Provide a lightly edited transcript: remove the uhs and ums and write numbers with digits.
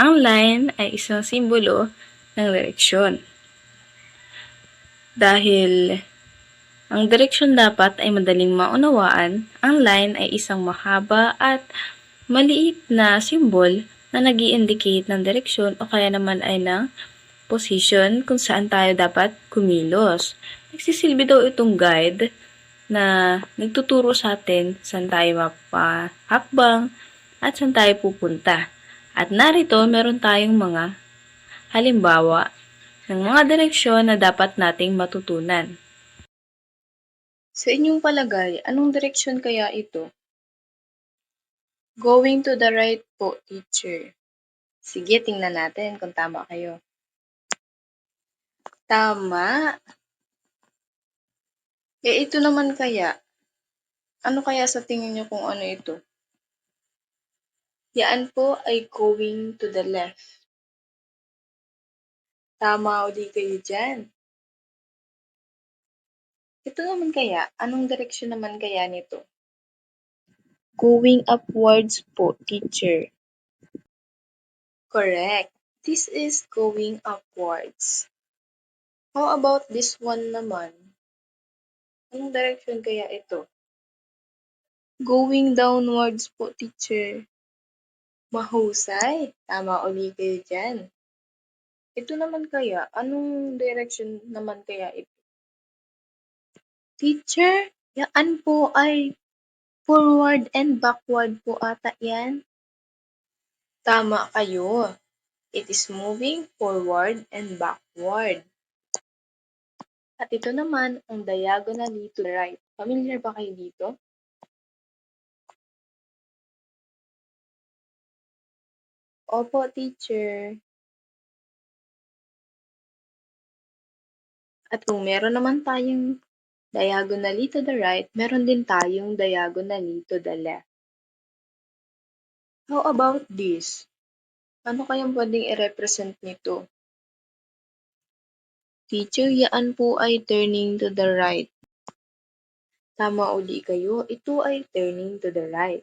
Ang line ay isang simbolo ng direksyon. Dahil ang direksyon dapat ay madaling maunawaan, ang line ay isang mahaba at maliit na symbol na nag-i-indicate ng direksyon o kaya naman ay ng position kung saan tayo dapat kumilos. Nagsisilbi daw itong guide na nagtuturo sa atin saan tayo mapahakbang at saan tayo pupunta. At narito meron tayong mga halimbawa ng mga direksyon na dapat nating matutunan. Sa inyong palagay, anong direksyon kaya ito? Going to the right po, teacher. Sige, tingnan natin kung tama kayo. Tama. Ito naman kaya. Ano kaya sa tingin niyo kung ano ito? Yan po ay going to the left. Tama uli kayo dyan. Ito naman kaya, anong direksyon naman kaya nito? Going upwards po, teacher. Correct. This is going upwards. How about this one naman? Anong direction kaya ito? Going downwards po, teacher. Mahusay. Tama uli kayo dyan. Ito naman kaya, anong direction naman kaya ito? Teacher, yan po ay forward and backward po ata yan. Tama kayo. It is moving forward and backward. At ito naman ang diagonally to the right. Familiar ba kayo dito? Opo, teacher. At kung meron naman tayong diagonally to the right, meron din tayong diagonally to the left. How about this? Ano kayang pwedeng i-represent nito? Teacher, yan po ay turning to the right. Tama uli kayo, ito ay turning to the right.